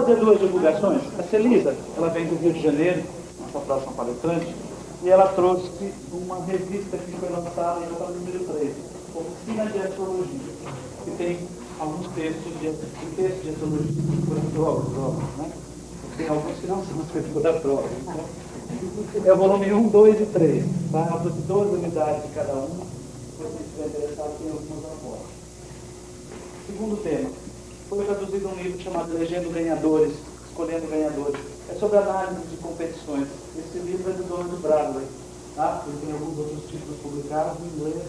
fazer duas divulgações. A Celisa, ela vem do Rio de Janeiro, nossa próxima palestrante, e ela trouxe uma revista que foi lançada, já está no número 3, Oficina de Astrologia, que tem alguns textos de astrologia, por astrólogos, né? Tem alguns que não são escritos por astrólogos. Né? É o volume 1, 2 e 3. Tá? Ela trouxe 12 unidades de cada um. Se você estiver interessado, tem alguns aportes. Segundo tema. Foi traduzido um livro chamado Elegendo Ganhadores, Escolhendo Ganhadores. É sobre análise de competições. Esse livro é do Donald Bradley. Tá? Ele tem alguns outros títulos publicados em inglês,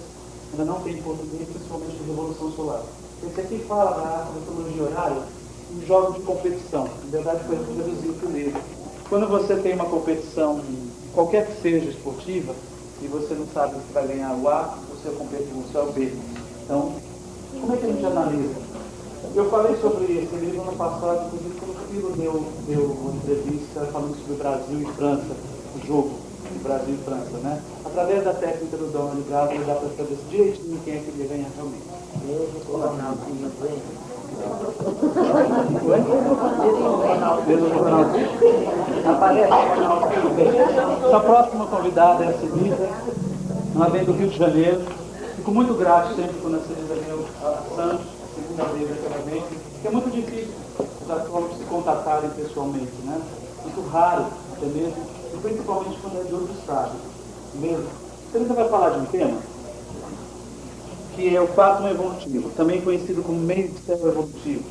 ainda não tem em português, principalmente de Revolução Solar. Esse aqui fala da astrologia horária em jogos de competição. Na verdade, foi traduzido o livro. Quando você tem uma competição, qualquer que seja esportiva, e você não sabe se vai ganhar o A, você compete com o seu B. Então, como é que a gente analisa? Eu falei sobre esse livro ano passado, inclusive quando o Filo deu uma entrevista falando sobre Brasil e França, o jogo de Brasil e França, né? Através da técnica do Donald Bradley, dá para saber direitinho quem é que ia ganhar realmente. Aparece a próxima convidada é a Celisa, ela vem do Rio de Janeiro. Fico muito grato sempre quando a Celisa vem a Santos, a segunda vez que ela vem, porque é muito difícil os astrólogos se contatarem pessoalmente, né? Muito raro, até mesmo, e principalmente quando é de outro estado. Mesmo. A Celisa vai falar de um tema que é o pátulo evolutivo, também conhecido como meio de céu evolutivo.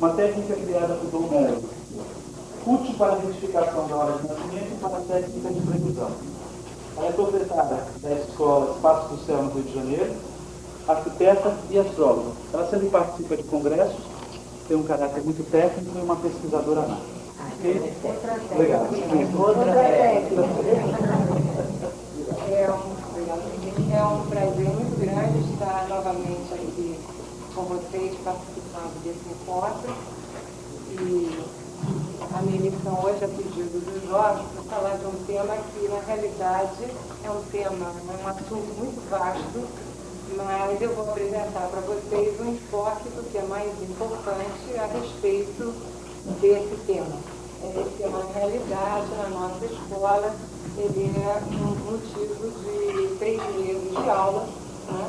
Uma técnica criada por Dom Melo, útil para a identificação da hora de nascimento e para a técnica de previsão. Ela é proprietária da escola Espaço do Céu no Rio de Janeiro, arquiteta e astróloga. Ela sempre participa de congressos, tem um caráter muito técnico e uma pesquisadora nata. Okay? Obrigado. É um prazer muito grande estar novamente aqui com vocês, participando desse encontro. E a minha missão hoje, a pedido dos jovens, para falar de um tema que, na realidade, é um assunto muito vasto, mas eu vou apresentar para vocês um enfoque do que é mais importante a respeito desse tema. Esse tema, na realidade, na nossa escola, ele é um motivo de 3 meses de aula, né?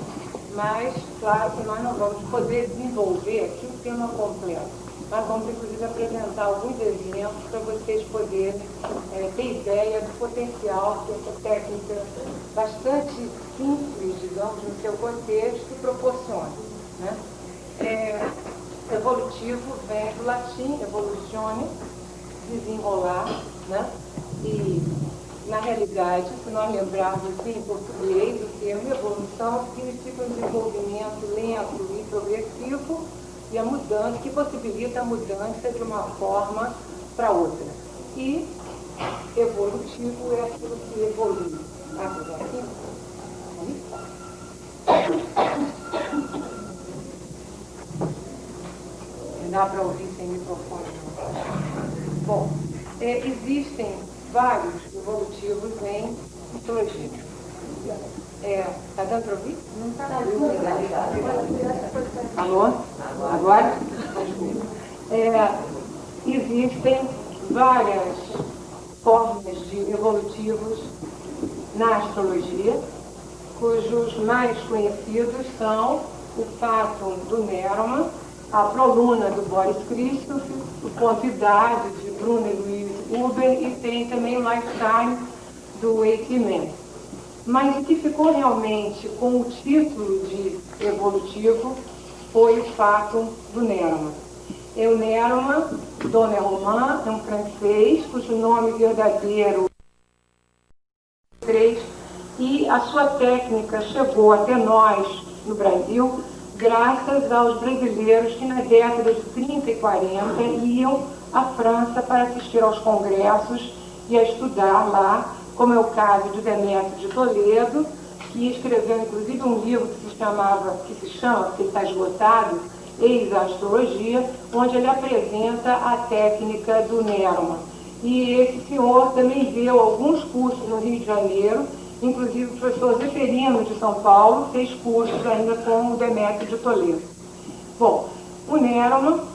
Mas, claro que nós não vamos poder desenvolver aqui o tema completo. Nós vamos, inclusive, apresentar alguns exemplos para vocês poderem ter ideia do potencial que essa técnica bastante simples, digamos, no seu contexto, proporciona. Né? Evolutivo vem do latim, evolutione, desenrolar, né? E, na realidade, se nós lembrarmos em português, o termo evolução significa um desenvolvimento lento e progressivo e a mudança, que possibilita a mudança de uma forma para outra. E evolutivo é aquilo que evolui. Dá para ouvir sem microfone? Bom, existem vários evolutivos em astrologia. Está dando para ouvir? Não está dando. Alô? Agora? Existem várias formas de evolutivos na astrologia, cujos mais conhecidos são o Fatum do Nerma, a Proluna do Boris Christoph, o Ponto Idade de Bruno e Luiz Huber, e tem também o Lifetime do Eichmann. Mas o que ficou realmente com o título de evolutivo foi o Fatum do Nerma. O Nerma, Dona Romain, é um francês, cujo nome verdadeiro é e a sua técnica chegou até nós, no Brasil, graças aos brasileiros que na década de 30 e 40 iam à França para assistir aos congressos e a estudar lá, como é o caso de Demétrio de Toledo, que escreveu inclusive um livro que se chama, porque está esgotado, Eis a Astrologia, onde ele apresenta a técnica do Nerma. E esse senhor também deu alguns cursos no Rio de Janeiro, inclusive o professor Zeferino de São Paulo fez cursos ainda com o Demétrio de Toledo. Bom, o Nerma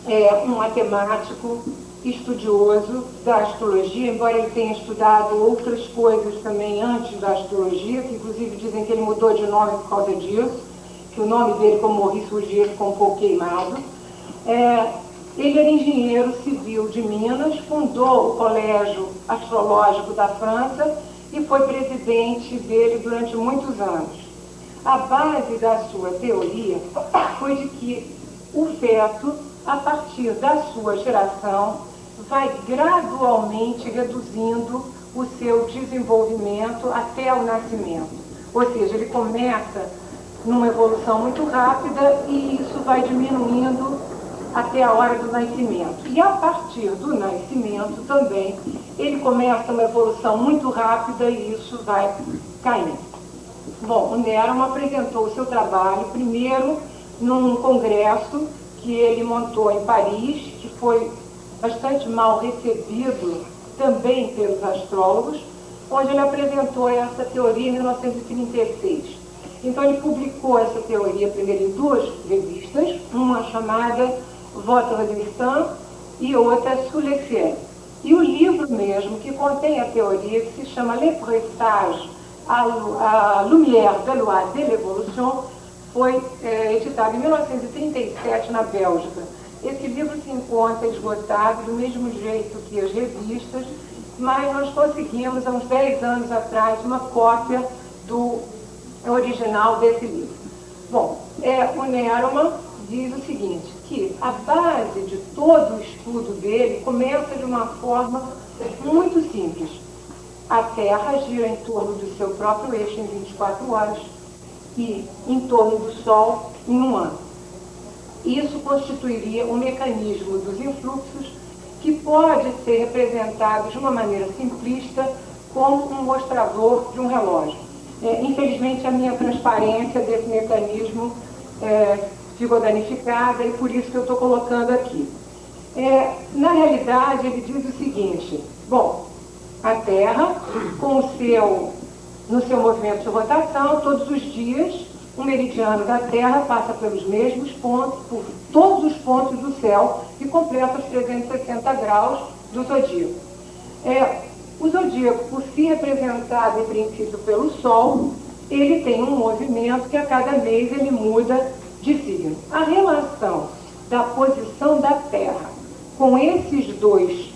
é um matemático estudioso da astrologia, embora ele tenha estudado outras coisas também antes da astrologia, que inclusive dizem que ele mudou de nome por causa disso, que o nome dele, como Maurice Rougier, ficou um pouco queimado. Ele era engenheiro civil de Minas, fundou o Colégio Astrológico da França e foi presidente dele durante muitos anos. A base da sua teoria foi de que o feto, a partir da sua geração, vai gradualmente reduzindo o seu desenvolvimento até o nascimento. Ou seja, ele começa numa evolução muito rápida e isso vai diminuindo até a hora do nascimento. E a partir do nascimento também, ele começa uma evolução muito rápida e isso vai caindo. Bom, o Neron apresentou o seu trabalho primeiro num congresso que ele montou em Paris, que foi bastante mal recebido também pelos astrólogos, onde ele apresentou essa teoria em 1936. Então ele publicou essa teoria primeiro em duas revistas, uma chamada Votre Destin e outra Sous les Cieux. E o livro mesmo, que contém a teoria, que se chama Le Presage à Lumière de Loi de l'Évolution, foi editado em 1937 na Bélgica. Esse livro se encontra esgotado do mesmo jeito que as revistas, mas nós conseguimos, há uns 10 anos atrás, uma cópia do original desse livro. Bom, o Neroman diz o seguinte, que a base de todo o estudo dele começa de uma forma muito simples. A Terra gira em torno do seu próprio eixo em 24 horas e em torno do Sol em um ano. Isso constituiria um mecanismo dos influxos que pode ser representado de uma maneira simplista como um mostrador de um relógio. Infelizmente, a minha transparência desse mecanismo ficou danificada e por isso que eu estou colocando aqui. Na realidade, ele diz o seguinte, bom, a Terra, no seu movimento de rotação, todos os dias, um meridiano da Terra passa pelos mesmos pontos, por todos os pontos do céu e completa os 360 graus do zodíaco. O zodíaco, por se representado em princípio pelo Sol, ele tem um movimento que a cada mês ele muda de signo. A relação da posição da Terra com esses dois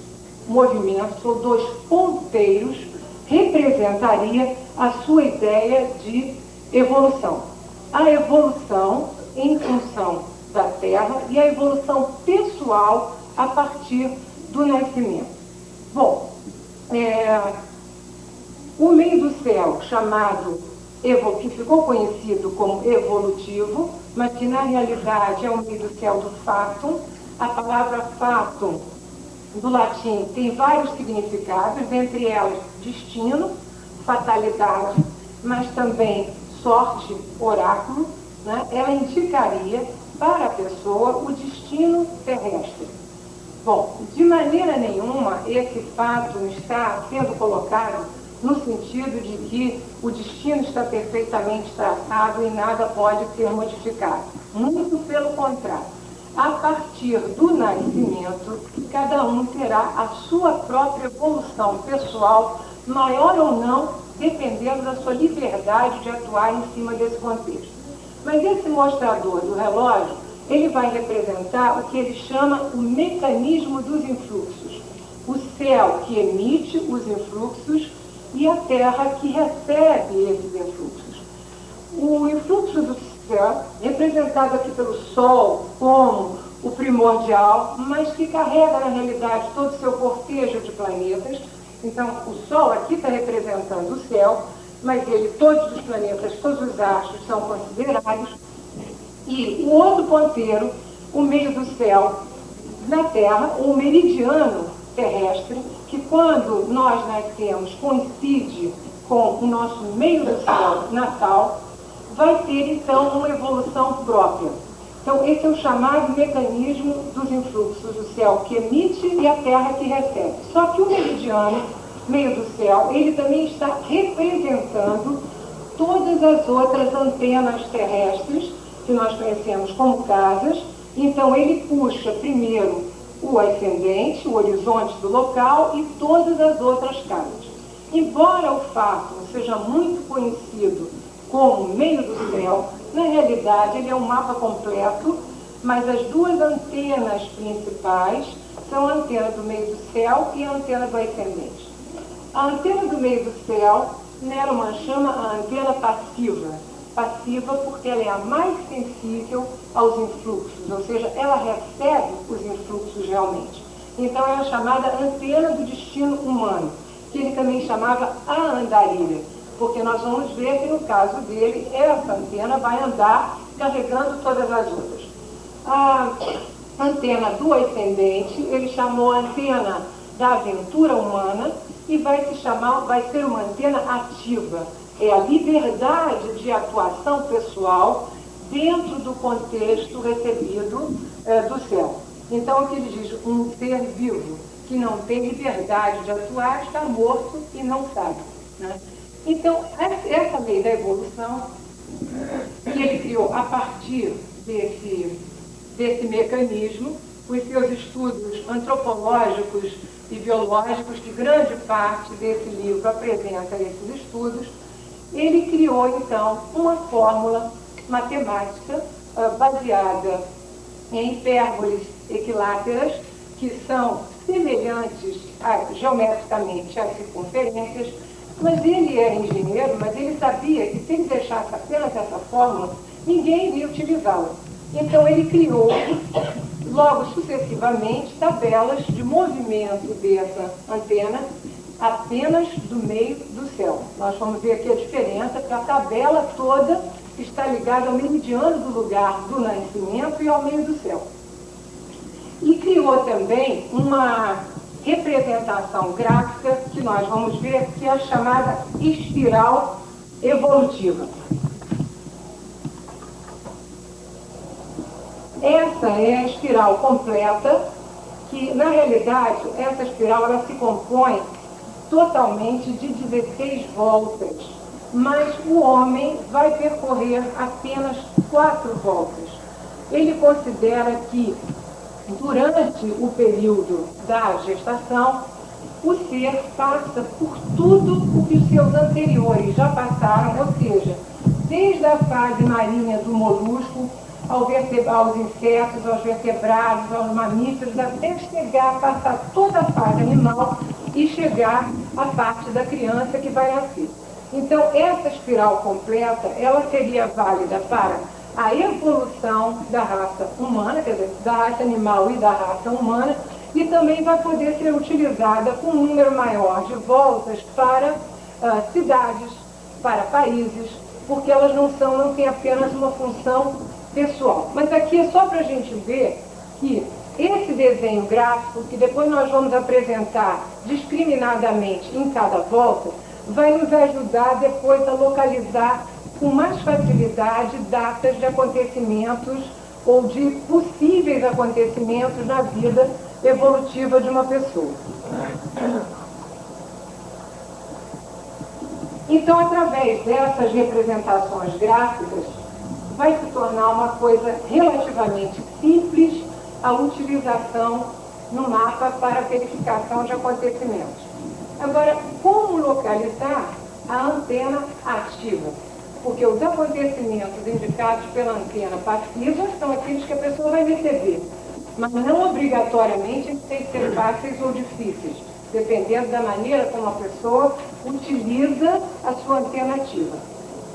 movimentos, ou dois ponteiros, representaria a sua ideia de evolução. A evolução em função da Terra e a evolução pessoal a partir do nascimento. Bom, o meio do céu, que ficou conhecido como evolutivo, mas que na realidade é o meio do céu do fatum. A palavra fatum, do latim, tem vários significados, entre elas destino, fatalidade, mas também sorte, oráculo, né? Ela indicaria para a pessoa o destino terrestre. Bom, de maneira nenhuma esse fato está sendo colocado no sentido de que o destino está perfeitamente traçado e nada pode ser modificado. Muito pelo contrário. A partir do nascimento, cada um terá a sua própria evolução pessoal, maior ou não, dependendo da sua liberdade de atuar em cima desse contexto. Mas esse mostrador do relógio, ele vai representar o que ele chama o mecanismo dos influxos. O céu que emite os influxos e a Terra que recebe esses influxos. O influxo do céu, representado aqui pelo Sol como o primordial, mas que carrega na realidade todo o seu cortejo de planetas. Então, o Sol aqui está representando o céu, mas todos os planetas, todos os astros são considerados. E o outro ponteiro, o meio do céu na Terra, o meridiano terrestre, que quando nós nascemos coincide com o nosso meio do céu natal, vai ter então uma evolução própria. Então esse é o chamado mecanismo dos influxos, do céu que emite e a Terra que recebe. Só que o meridiano, meio do céu, ele também está representando todas as outras antenas terrestres, que nós conhecemos como casas, Então ele puxa primeiro o ascendente, o horizonte do local e todas as outras casas. Embora o fato seja muito conhecido como meio do céu, na realidade ele é um mapa completo, mas as duas antenas principais são a antena do meio do céu e a antena do ascendente. A antena do meio do céu, Neroman chama a antena passiva. Passiva porque ela é a mais sensível aos influxos, ou seja, ela recebe os influxos realmente. Então é a chamada antena do destino humano, que ele também chamava a andarilha, porque nós vamos ver que no caso dele, essa antena vai andar carregando todas as outras. A antena do ascendente, ele chamou a antena da aventura humana e vai ser uma antena ativa. É a liberdade de atuação pessoal dentro do contexto recebido do céu. Então, o que ele diz, um ser vivo que não tem liberdade de atuar está morto e não sabe, né? Então, essa lei da evolução, que ele criou a partir desse mecanismo, os seus estudos antropológicos e biológicos, que grande parte desse livro apresenta esses estudos, ele criou, então, uma fórmula matemática baseada em hipérboles equiláteras, que são semelhantes geometricamente às circunferências, mas ele é engenheiro, mas ele sabia que se ele deixasse apenas essa fórmula, ninguém iria utilizá-la. Então ele criou, logo sucessivamente, tabelas de movimento dessa antena apenas do meio do céu. Nós vamos ver aqui a diferença, que a tabela toda está ligada ao meridiano do lugar do nascimento e ao meio do céu. E criou também uma representação gráfica, que nós vamos ver, que é a chamada espiral evolutiva. Essa é a espiral completa, que na realidade essa espiral ela se compõe totalmente de 16 voltas, mas o homem vai percorrer apenas 4 voltas. Ele considera que durante o período da gestação, o ser passa por tudo o que os seus anteriores já passaram, ou seja, desde a fase marinha do molusco, aos insetos, aos vertebrados, aos mamíferos, até chegar a passar toda a fase animal e chegar à parte da criança que vai nascer. Então, essa espiral completa, ela seria válida para a evolução da raça humana, quer dizer, da raça animal e da raça humana, e também vai poder ser utilizada com um número maior de voltas para cidades, para países, porque elas não têm apenas uma função pessoal. Mas aqui é só para a gente ver que esse desenho gráfico, que depois nós vamos apresentar discriminadamente em cada volta, vai nos ajudar depois a localizar com mais facilidade datas de acontecimentos ou de possíveis acontecimentos na vida evolutiva de uma pessoa. Então, através dessas representações gráficas, vai se tornar uma coisa relativamente simples a utilização no mapa para verificação de acontecimentos. Agora, como localizar a antena ativa? Porque os acontecimentos indicados pela antena passiva são aqueles que a pessoa vai receber, mas não obrigatoriamente têm que ser fáceis ou difíceis, dependendo da maneira como a pessoa utiliza a sua antena ativa.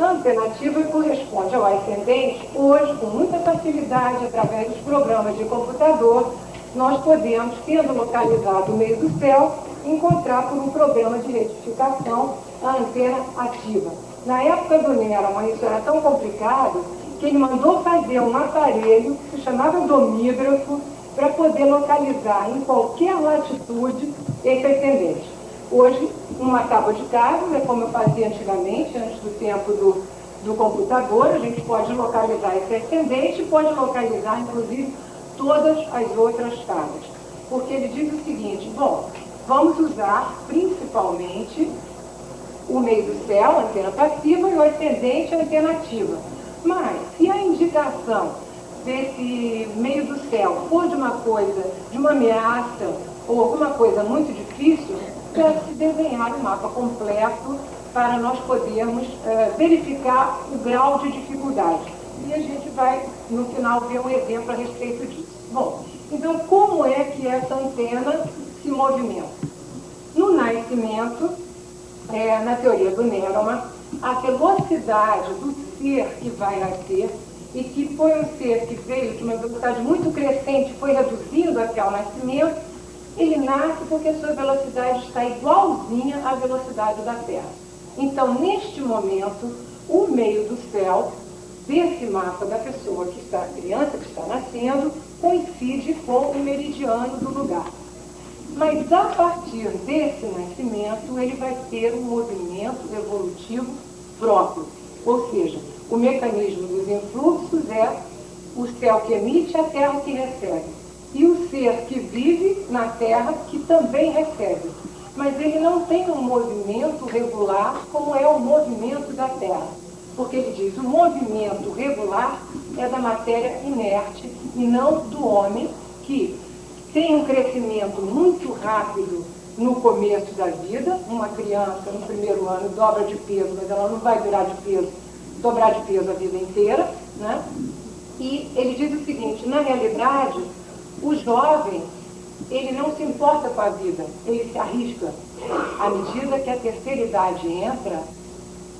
A antena ativa corresponde ao ascendente. Hoje, com muita facilidade, através dos programas de computador, nós podemos, tendo localizado o meio do céu, encontrar por um programa de retificação a antena ativa. Na época do Neroman, isso era tão complicado que ele mandou fazer um aparelho que se chamava domígrafo para poder localizar em qualquer latitude esse ascendente. Hoje, uma tábua de dados, é como eu fazia antigamente, antes do tempo do computador, a gente pode localizar esse ascendente e pode localizar, inclusive, todas as outras casas. Porque ele diz o seguinte, bom, vamos usar principalmente o meio do céu, a antena passiva, e o ascendente, a antena ativa. Mas, se a indicação desse meio do céu for de uma coisa, de uma ameaça ou alguma coisa muito difícil, deve-se desenhar um mapa completo para nós podermos verificar o grau de dificuldade. E a gente vai, no final, ver um exemplo a respeito disso. Bom, então como é que essa antena se movimenta? No nascimento, na teoria do Neroma, a velocidade do ser que vai nascer, e que foi um ser que veio de uma velocidade muito crescente, foi reduzindo até o nascimento, ele nasce porque a sua velocidade está igualzinha à velocidade da Terra. Então, neste momento, o meio do céu, desse mapa da pessoa que está, a criança que está nascendo, coincide com o meridiano do lugar. Mas a partir desse nascimento, ele vai ter um movimento evolutivo próprio. Ou seja, o mecanismo dos influxos é o céu que emite, a terra que recebe. E o ser que vive na terra que também recebe. Mas ele não tem um movimento regular como é o movimento da terra. Porque ele diz, o movimento regular é da matéria inerte e não do homem que tem um crescimento muito rápido no começo da vida. Uma criança, no primeiro ano, dobra de peso, mas ela não vai dobrar de peso a vida inteira, né? E ele diz o seguinte, na realidade, o jovem, ele não se importa com a vida, ele se arrisca. À medida que a terceira idade entra,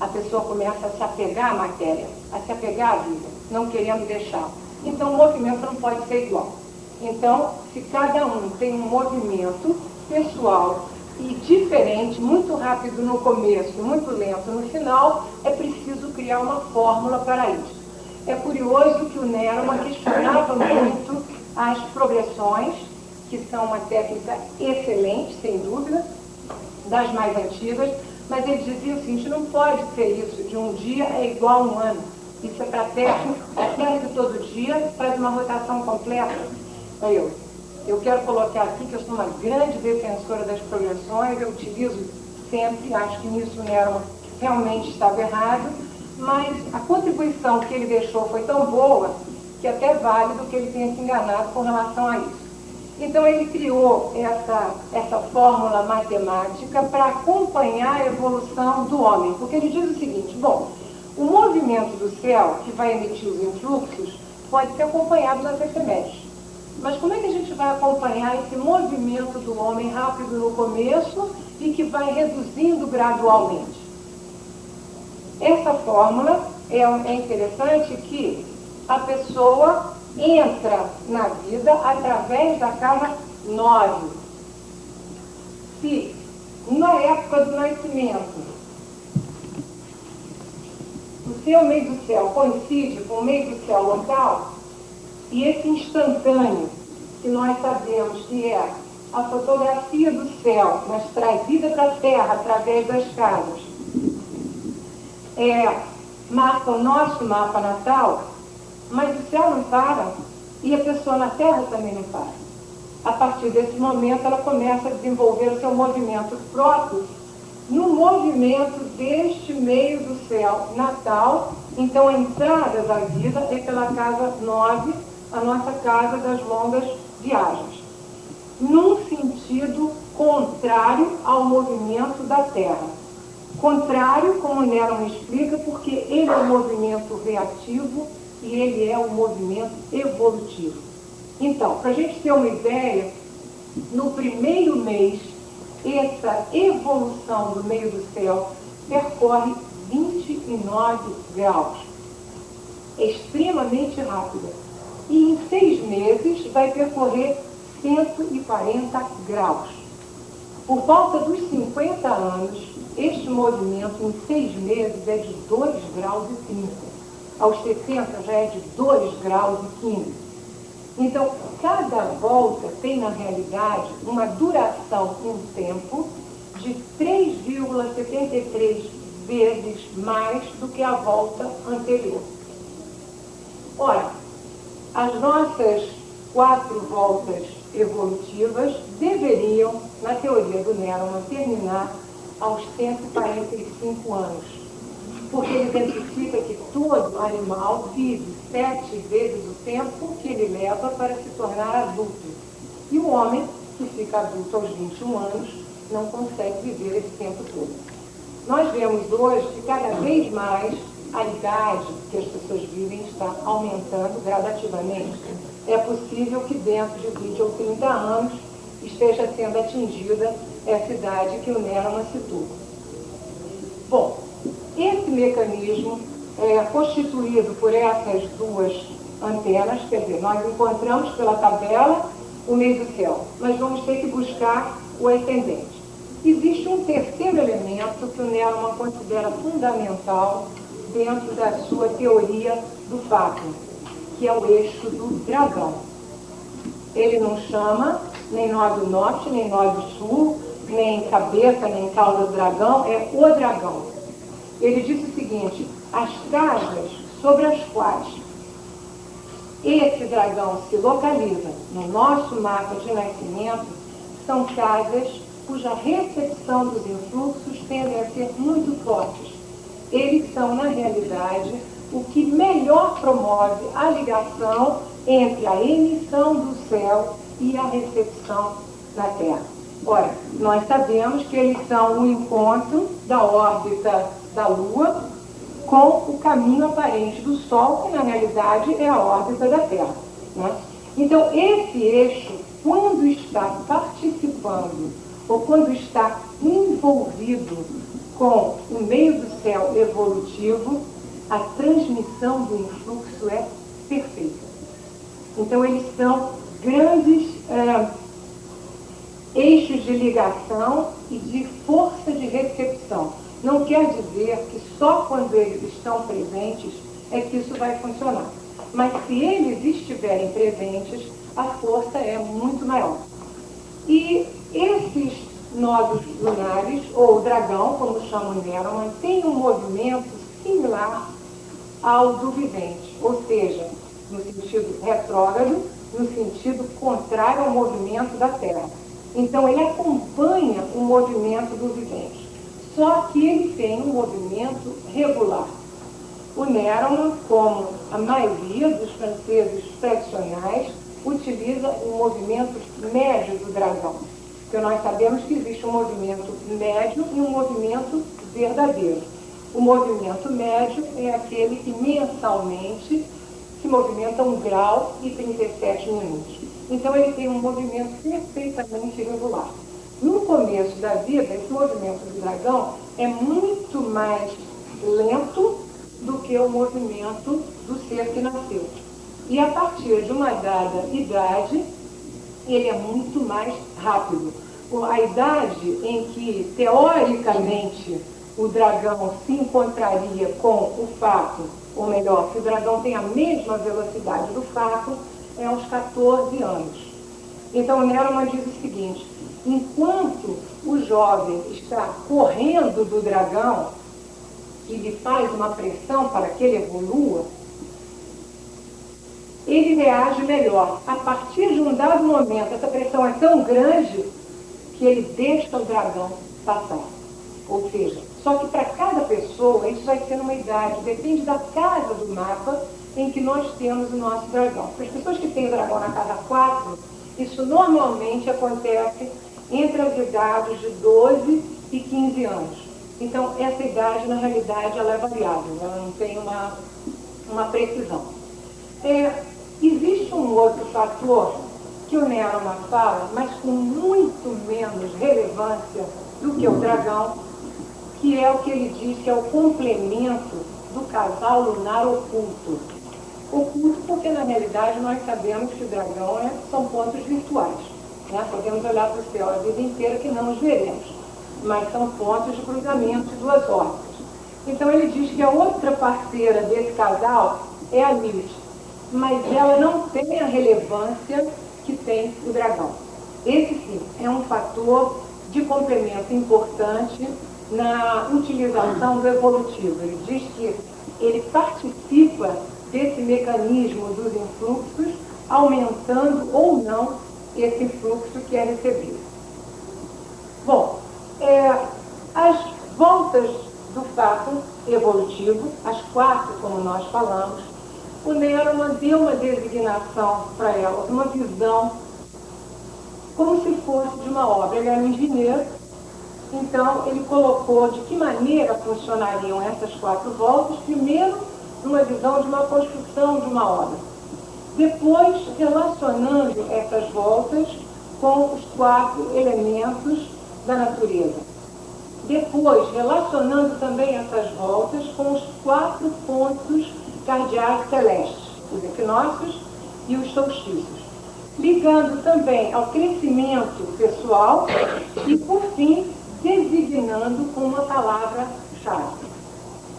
a pessoa começa a se apegar à matéria, a se apegar à vida, não querendo deixar. Então, o movimento não pode ser igual. Então, se cada um tem um movimento pessoal e diferente, muito rápido no começo, muito lento no final, é preciso criar uma fórmula para isso. É curioso que o Neroma questionava muito as progressões, que são uma técnica excelente, sem dúvida, das mais antigas, mas ele dizia o seguinte, não pode ser isso, de um dia é igual a um ano. Isso é para a Terra que todo dia faz uma rotação completa. Eu quero colocar aqui que eu sou uma grande defensora das progressões, eu utilizo sempre, acho que nisso o Neroma realmente estava errado, mas a contribuição que ele deixou foi tão boa que até é válido que ele tenha se enganado com relação a isso. Então ele criou essa fórmula matemática para acompanhar a evolução do homem, porque ele diz o seguinte, bom, o movimento do céu que vai emitir os influxos pode ser acompanhado nas efemérides. Mas como é que a gente vai acompanhar esse movimento do homem rápido no começo e que vai reduzindo gradualmente? Essa fórmula é interessante que a pessoa entra na vida através da casa 9. Se na época do nascimento o seu meio do céu coincide com o meio do céu local, e esse instantâneo, que nós sabemos que é a fotografia do céu, mas trazida para a Terra através das casas, marca o nosso mapa natal, mas o céu não para e a pessoa na Terra também não para. A partir desse momento, ela começa a desenvolver o seu movimento próprio no movimento deste meio do céu natal. Então, a entrada da vida é pela casa 9, a nossa casa das longas viagens, num sentido contrário ao movimento da Terra. Contrário, como o Neroma explica, porque ele é um movimento reativo e ele é um movimento evolutivo. Então, para a gente ter uma ideia, no primeiro mês, essa evolução do meio do céu percorre 29 graus. É extremamente rápida. E em 6 meses vai percorrer 140 graus. Por volta dos 50 anos, este movimento em 6 meses é de 2 graus e 30. Aos 60 já é de 2 graus e 15. Então, cada volta tem, na realidade, uma duração em tempo de 3,73 vezes mais do que a volta anterior. Ora, as nossas 4 voltas evolutivas deveriam, na teoria do Neroma, terminar aos 145 anos. porque ele identifica que todo animal vive 7 vezes o tempo que ele leva para se tornar adulto. E o homem, que fica adulto aos 21 anos, não consegue viver esse tempo todo. Nós vemos hoje que cada vez mais a idade que as pessoas vivem está aumentando gradativamente. É possível que dentro de 20 ou 30 anos esteja sendo atingida essa idade que o Nerman citou. Bom, esse mecanismo é constituído por essas duas antenas, quer dizer, nós encontramos pela tabela o mesocel, mas vamos ter que buscar o ascendente. Existe um terceiro elemento que o Nerman considera fundamental dentro da sua teoria do fato, que é o eixo do dragão. Ele não chama nem nó do norte, nem nó do sul, nem cabeça, nem cauda do dragão, é o dragão. Ele disse o seguinte: as casas sobre as quais esse dragão se localiza no nosso mapa de nascimento são casas cuja recepção dos influxos tendem a ser muito fortes. Eles são, na realidade, o que melhor promove a ligação entre a emissão do céu e a recepção na Terra. Ora, nós sabemos que eles são o encontro da órbita da Lua com o caminho aparente do Sol, que na realidade é a órbita da Terra, né? Então, esse eixo, quando está participando ou quando está envolvido com o meio do céu evolutivo, a transmissão do influxo é perfeita. Então, eles são grandes eixos de ligação e de força de recepção. Não quer dizer que só quando eles estão presentes é que isso vai funcionar. Mas se eles estiverem presentes, a força é muito maior. E esses nodos lunares, ou dragão, como chama o Nerman, tem um movimento similar ao do vivente, ou seja, no sentido retrógrado, no sentido contrário ao movimento da Terra. Então, ele acompanha o movimento do vivente, só que ele tem um movimento regular. O Nerman, como a maioria dos franceses tradicionais, utiliza o movimento médio do dragão, porque nós sabemos que existe um movimento médio e um movimento verdadeiro. O movimento médio é aquele que mensalmente se movimenta 1 grau e 37 minutos. Então, ele tem um movimento perfeitamente irregular. No começo da vida, esse movimento do dragão é muito mais lento do que o movimento do ser que nasceu. E a partir de uma dada idade, ele é muito mais rápido. A idade em que, teoricamente, o dragão se encontraria com o fato, ou melhor, se o dragão tem a mesma velocidade do fato, é aos 14 anos. Então, o Nerman diz o seguinte: enquanto o jovem está correndo do dragão e lhe faz uma pressão para que ele evolua, ele reage melhor. A partir de um dado momento, essa pressão é tão grande que ele deixa o dragão passar. Ou seja, só que para cada pessoa isso vai ser numa idade, depende da casa do mapa em que nós temos o nosso dragão. Para as pessoas que têm o dragão na casa 4, isso normalmente acontece entre as idades de 12 e 15 anos. Então, essa idade, na realidade, ela é variável, ela não tem uma precisão. Existe um outro fator que o Nerman fala, mas com muito menos relevância do que o dragão, que é o que ele diz que é o complemento do casal lunar oculto. Oculto porque, na realidade, nós sabemos que o dragão são pontos virtuais, né? Podemos olhar para o céu a vida inteira que não os veremos, mas são pontos de cruzamento de duas órbitas. Então, ele diz que a outra parceira desse casal é a Lilith, mas ela não tem a relevância que tem o dragão. Esse, sim, é um fator de complemento importante na utilização do evolutivo. Ele diz que ele participa desse mecanismo dos influxos, aumentando ou não esse influxo que é recebido. Bom, as voltas do fato evolutivo, as 4, como nós falamos, o Nerman deu uma designação para elas, uma visão, como se fosse de uma obra. Ele era um engenheiro, então ele colocou de que maneira funcionariam essas 4 voltas, primeiro numa visão de uma construção de uma obra, depois relacionando essas voltas com os 4 elementos da natureza, depois relacionando também essas voltas com os 4 pontos cardeais celestes, os equinócios e os solstícios, ligando também ao crescimento pessoal e, por fim, designando com uma palavra-chave.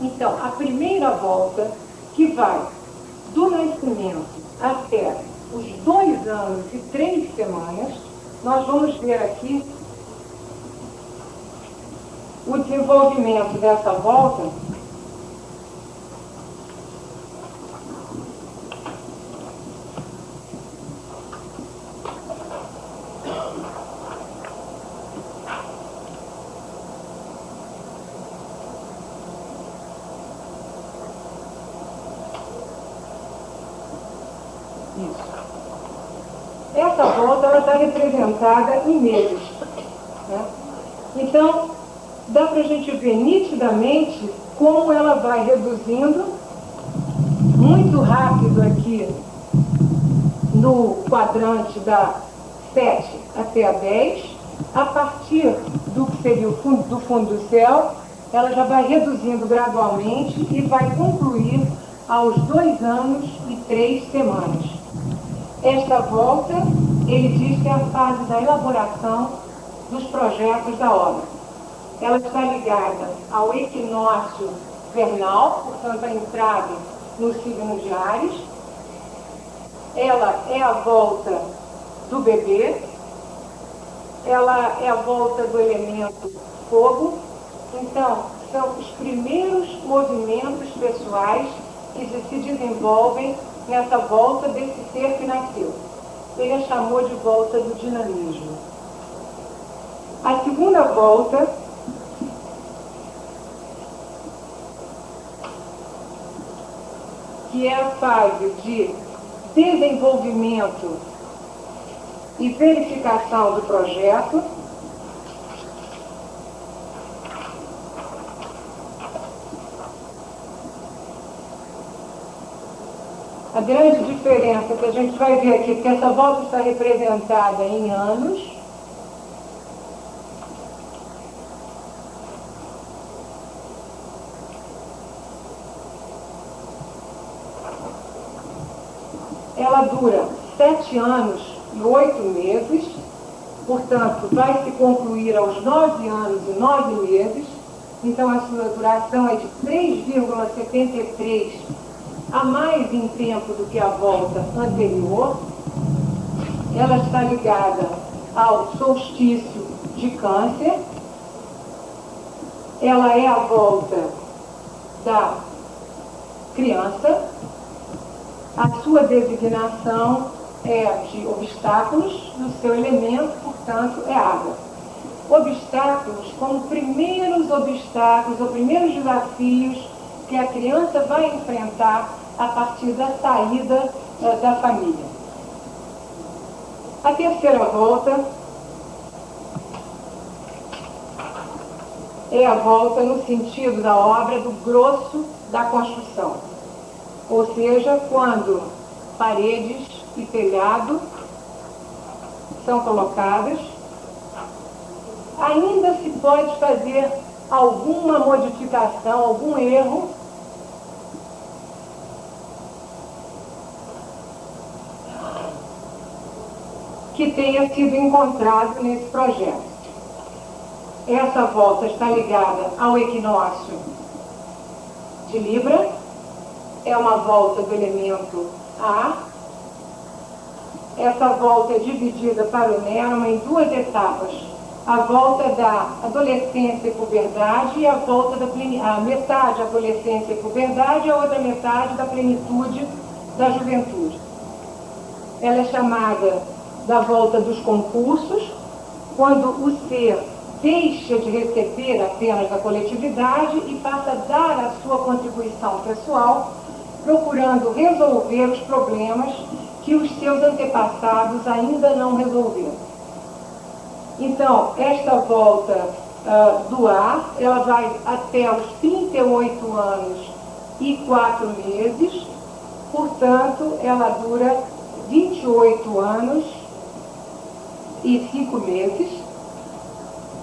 Então, a primeira volta, que vai do nascimento até os 2 anos e 3 semanas, nós vamos ver aqui o desenvolvimento dessa volta. Essa volta ela está representada em meses, né? Então, dá para a gente ver nitidamente como ela vai reduzindo muito rápido aqui no quadrante da 7 até a 10, a partir do que seria do fundo do céu, ela já vai reduzindo gradualmente e vai concluir aos 2 anos e 3 semanas. Esta volta, ele diz que é a fase da elaboração dos projetos da obra. Ela está ligada ao equinócio vernal, portanto, a entrada no signo de Áries. Ela é a volta do bebê, ela é a volta do elemento fogo. Então, são os primeiros movimentos pessoais que se desenvolvem nessa volta desse ser que nasceu. Ele a chamou de volta do dinamismo. A segunda volta que é a fase de desenvolvimento e verificação do projeto. A grande diferença que a gente vai ver aqui, porque essa volta está representada em anos, ela dura 7 anos e 8 meses, portanto, vai se concluir aos 9 anos e 9 meses, então a sua duração é de 3,73 a mais em tempo do que a volta anterior. Ela está ligada ao solstício de Câncer. Ela é a volta da criança. A sua designação é de obstáculos, no seu elemento, portanto, é água. Obstáculos como primeiros obstáculos, ou primeiros desafios que a criança vai enfrentar a partir da saída da família. A terceira volta é a volta no sentido da obra do grosso da construção. Ou seja, quando paredes e telhado são colocadas, ainda se pode fazer alguma modificação, algum erro, que tenha sido encontrado nesse projeto. Essa volta está ligada ao equinócio de Libra, é uma volta do elemento ar. Essa volta é dividida para o Nerman em 2 etapas. A volta da adolescência e puberdade e a volta da a metade adolescência e puberdade e a outra metade da plenitude da juventude. Ela é chamada da volta dos concursos, quando o ser deixa de receber apenas da coletividade e passa a dar a sua contribuição pessoal, procurando resolver os problemas que os seus antepassados ainda não resolveram. Então, esta volta do ar, ela vai até os 38 anos e 4 meses, portanto, ela dura 28 anos e 5 meses.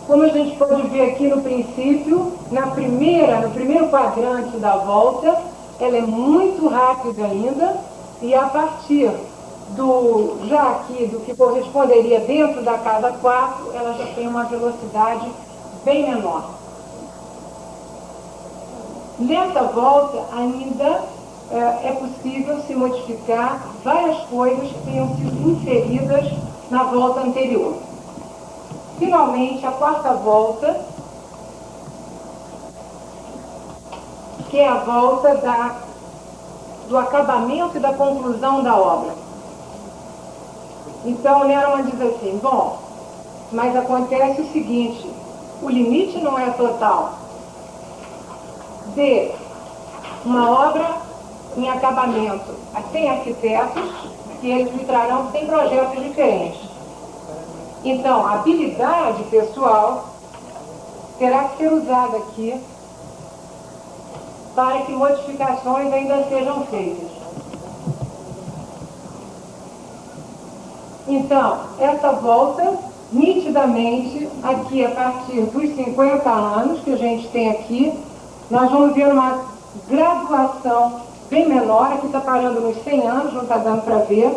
Como a gente pode ver aqui no princípio, no primeiro quadrante da volta, ela é muito rápida ainda, e a partir do que corresponderia dentro da casa 4, ela já tem uma velocidade bem menor. Nessa volta, ainda é possível se modificar várias coisas que tenham sido inseridas na volta anterior. Finalmente, a quarta volta, que é a volta do acabamento e da conclusão da obra. Então, Nerman diz assim, bom, mas acontece o seguinte, o limite não é total de uma obra em acabamento. Tem arquitetos que eles lhe trarão, tem projetos diferentes. Então, a habilidade pessoal terá que ser usada aqui para que modificações ainda sejam feitas. Então, essa volta, nitidamente, aqui a partir dos 50 anos que a gente tem aqui, nós vamos ver uma graduação bem menor, aqui está parando nos 100 anos, não está dando para ver.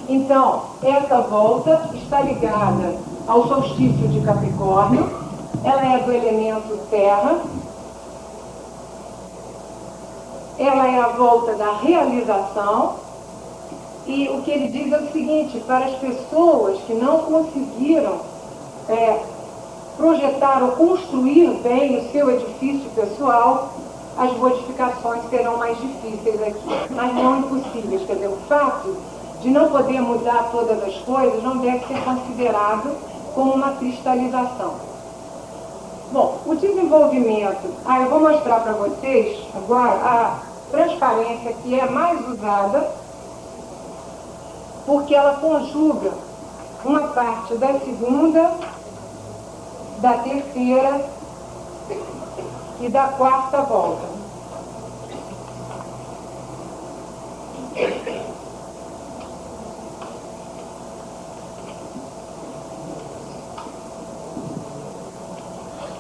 Então, essa volta está ligada ao solstício de Capricórnio, ela é do elemento terra, ela é a volta da realização, e o que ele diz é o seguinte, para as pessoas que não conseguiram projetar ou construir bem o seu edifício pessoal, as modificações serão mais difíceis aqui, mas não impossíveis. Quer dizer, o fato de não poder mudar todas as coisas não deve ser considerado como uma cristalização. Bom, o desenvolvimento, eu vou mostrar para vocês agora a transparência que é mais usada, porque ela conjuga uma parte da segunda, da terceira e da quarta volta.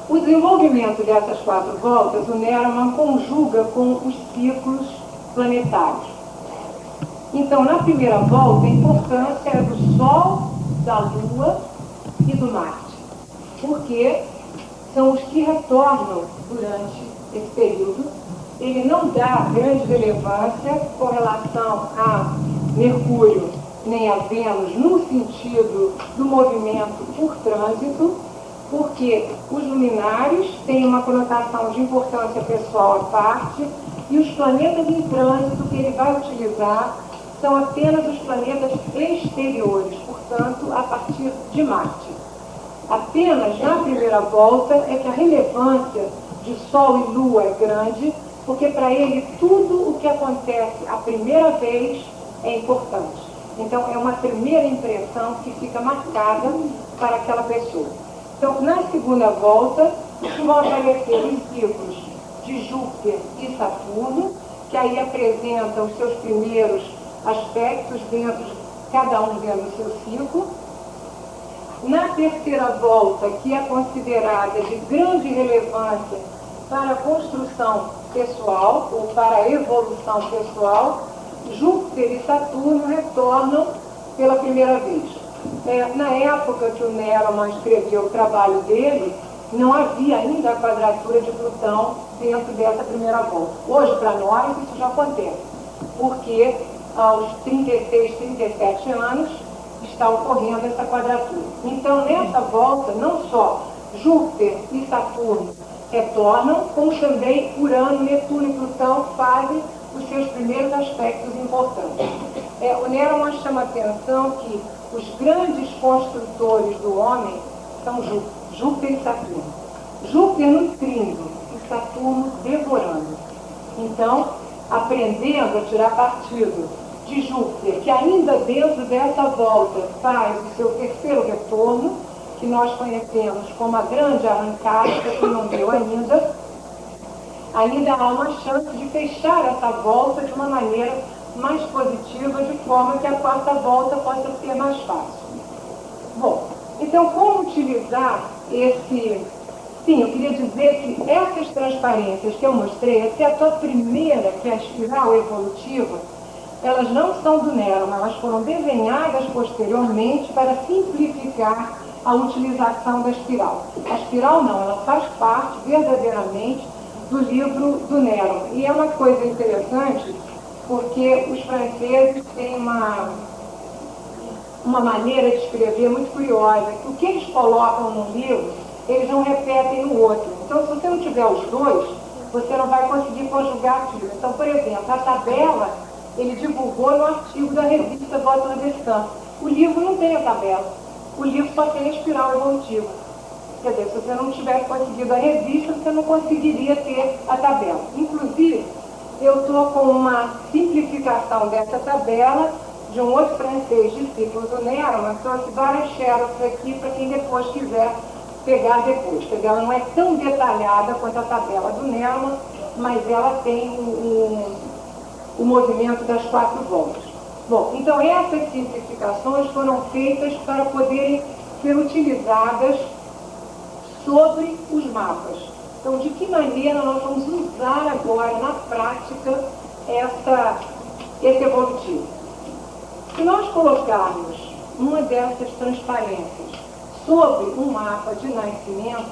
O desenvolvimento dessas 4 voltas, o Nerman conjuga com os ciclos planetários. Então, na primeira volta, a importância é do Sol, da Lua e do Marte, porque são os que retornam durante esse período. Ele não dá grande relevância com relação a Mercúrio nem a Vênus no sentido do movimento por trânsito, porque os luminares têm uma conotação de importância pessoal à parte, e os planetas em trânsito que ele vai utilizar são apenas os planetas exteriores, portanto, a partir de Marte. Apenas na primeira volta é que a relevância de Sol e Lua é grande, porque para ele tudo o que acontece a primeira vez é importante. Então, é uma primeira impressão que fica marcada para aquela pessoa. Então, na segunda volta, vão aparecer os ciclos de Júpiter e Saturno, que aí apresentam os seus primeiros aspectos dentro, cada um dentro do seu ciclo. Na terceira volta, que é considerada de grande relevância para a construção pessoal, ou para a evolução pessoal, Júpiter e Saturno retornam pela primeira vez. Na época que o Nerman escreveu o trabalho dele, não havia ainda a quadratura de Plutão dentro dessa primeira volta. Hoje, para nós, isso já acontece, porque aos 36, 37 anos está ocorrendo essa quadratura. Então, nessa volta, não só Júpiter e Saturno retornam, como também Urano, Netuno e Plutão fazem os seus primeiros aspectos importantes. O Nerman chama a atenção que os grandes construtores do homem são Júpiter e Saturno. Júpiter nutrindo e Saturno devorando. Então, aprendendo a tirar partido de Júpiter, que ainda dentro dessa volta faz o seu terceiro retorno, que nós conhecemos como a grande arrancada, que não deu ainda há uma chance de fechar essa volta de uma maneira mais positiva, de forma que a quarta volta possa ser mais fácil. Bom, então como utilizar esse... Sim, eu queria dizer que essas transparências que eu mostrei, exceto a primeira, que é a espiral evolutiva, elas não são do Nero, mas elas foram desenhadas posteriormente para simplificar a utilização da espiral. A espiral não, ela faz parte verdadeiramente do livro do Nero. E é uma coisa interessante, porque os franceses têm uma maneira de escrever muito curiosa, que o que eles colocam no livro, eles não repetem no outro. Então, se você não tiver os dois, você não vai conseguir conjugar aquilo. Então, por exemplo, a tabela, ele divulgou no artigo da revista Voto na Descanso. O livro não tem a tabela. O livro só tem a espiral evolutiva. Quer dizer, se você não tivesse conseguido a revista, você não conseguiria ter a tabela. Inclusive, eu estou com uma simplificação dessa tabela de um outro francês, discípulo do Nero, mas trouxe várias xerox aqui para quem depois quiser pegar depois. Porque ela não é tão detalhada quanto a tabela do Nero, mas ela tem o movimento das 4 voltas. Bom, então essas simplificações foram feitas para poderem ser utilizadas sobre os mapas. Então, de que maneira nós vamos usar agora na prática esse evolutivo? Se nós colocarmos uma dessas transparências sobre um mapa de nascimento,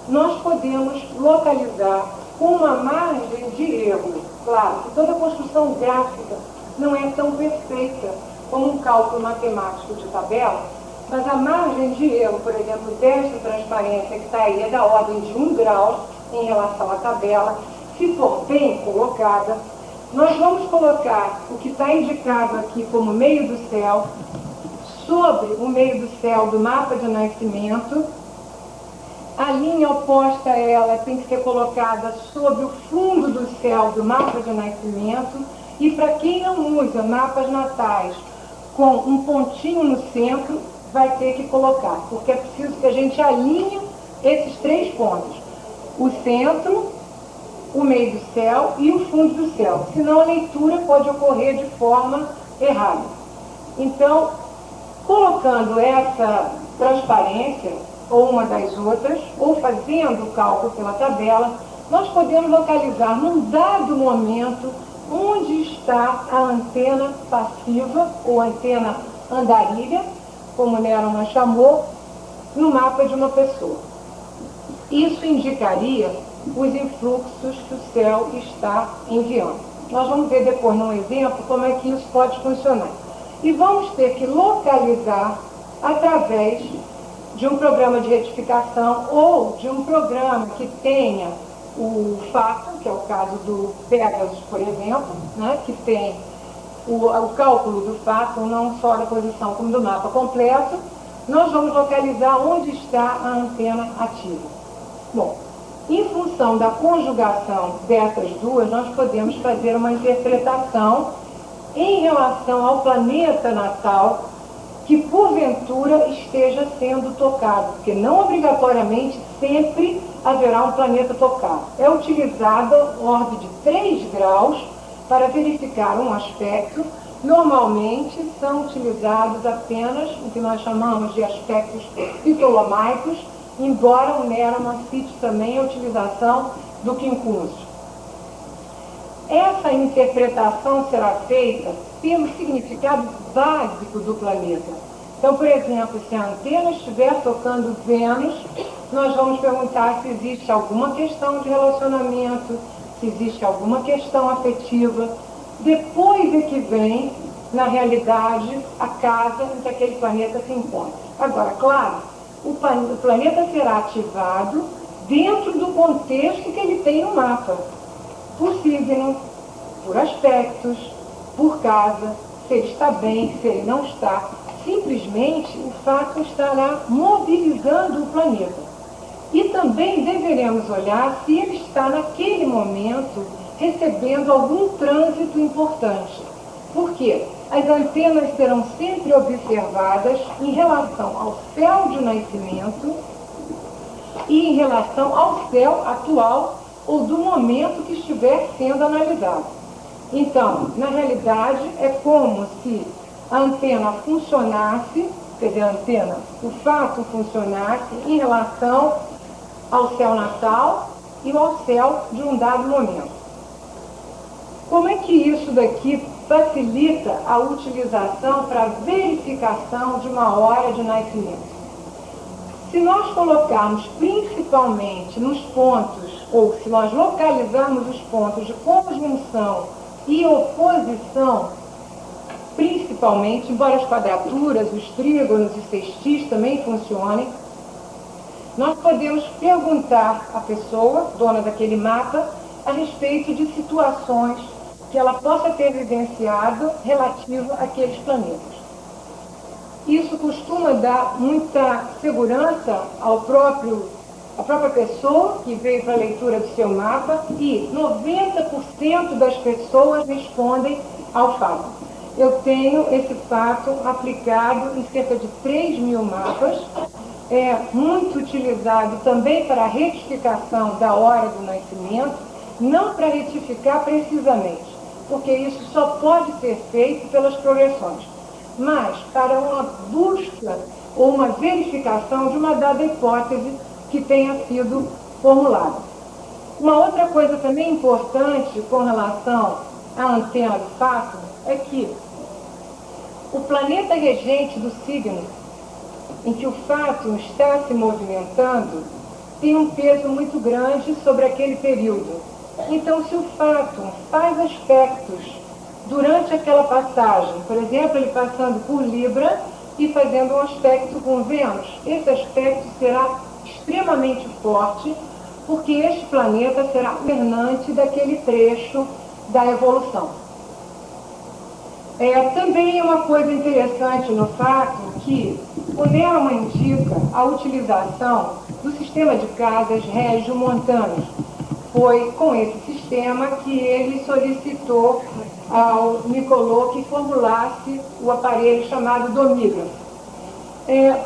nós podemos localizar com uma margem de erro. Claro, que toda construção gráfica não é tão perfeita como um cálculo matemático de tabela, mas a margem de erro, por exemplo, desta transparência que está aí é da ordem de 1 grau em relação à tabela. Se for bem colocada, nós vamos colocar o que está indicado aqui como meio do céu sobre o meio do céu do mapa de nascimento. A linha oposta a ela tem que ser colocada sobre o fundo do céu do mapa de nascimento. E para quem não usa mapas natais com um pontinho no centro, vai ter que colocar, porque é preciso que a gente alinhe esses 3 pontos: o centro, o meio do céu e o fundo do céu. Senão a leitura pode ocorrer de forma errada. Então, colocando essa transparência, ou uma das outras, ou fazendo o cálculo pela tabela, nós podemos localizar num dado momento onde está a antena passiva, ou antena andarilha, como Neroman chamou, no mapa de uma pessoa. Isso indicaria os influxos que o céu está enviando. Nós vamos ver depois num exemplo como é que isso pode funcionar. E vamos ter que localizar através de um programa de retificação ou de um programa que tenha o fato, que é o caso do Pegasus, por exemplo, né, que tem o cálculo do fato, não só da posição como do mapa completo. Nós vamos localizar onde está a antena ativa. Bom, em função da conjugação dessas duas, nós podemos fazer uma interpretação em relação ao planeta natal que porventura esteja sendo tocado, porque não obrigatoriamente sempre haverá um planeta tocado. É utilizada ordem de 3 graus para verificar um aspecto. Normalmente são utilizados apenas o que nós chamamos de aspectos ptolomaicos, embora o Neroman cite também a utilização do quincúncio. Essa interpretação será feita pelo significado básico do planeta. Então, por exemplo, se a antena estiver tocando Vênus, nós vamos perguntar se existe alguma questão de relacionamento, se existe alguma questão afetiva. Depois é que vem, na realidade, a casa em que aquele planeta se encontra. Agora, claro, o planeta será ativado dentro do contexto que ele tem no mapa. Por signo, por aspectos, por casa, se ele está bem, se ele não está. Simplesmente simplesmente o fato estará mobilizando o planeta. E também deveremos olhar se ele está, naquele momento, recebendo algum trânsito importante. Por quê? As antenas serão sempre observadas em relação ao céu de nascimento e em relação ao céu atual ou do momento que estiver sendo analisado. Então, na realidade, é como se a antena funcionasse, quer dizer, a antena, o fato funcionasse em relação ao céu natal e ao céu de um dado momento. Como é que isso daqui facilita a utilização para verificação de uma hora de nascimento? Se nós colocarmos principalmente nos pontos, ou se nós localizarmos os pontos de conjunção e oposição, principalmente, embora as quadraturas, os trígonos e sextis também funcionem, nós podemos perguntar à pessoa, dona daquele mapa, a respeito de situações que ela possa ter vivenciado relativo àqueles planetas. Isso costuma dar muita segurança à própria pessoa que veio para a leitura do seu mapa, e 90% das pessoas respondem ao fato. Eu tenho esse fato aplicado em cerca de 3.000 mapas, é muito utilizado também para a retificação da hora do nascimento, não para retificar precisamente, porque isso só pode ser feito pelas progressões, mas para uma busca ou uma verificação de uma dada hipótese que tenha sido formulada. Uma outra coisa também importante com relação à antena do fato é que o planeta regente do signo em que o fato está se movimentando tem um peso muito grande sobre aquele período. Então, se o fato faz aspectos durante aquela passagem, por exemplo, ele passando por Libra e fazendo um aspecto com Vênus, esse aspecto será extremamente forte, porque este planeta será governante daquele trecho da evolução. Também é uma coisa interessante no fato que o NEMA indica a utilização do sistema de casas regio-montanos. Foi com esse sistema que ele solicitou ao Nicolò que formulasse o aparelho chamado domígrafo.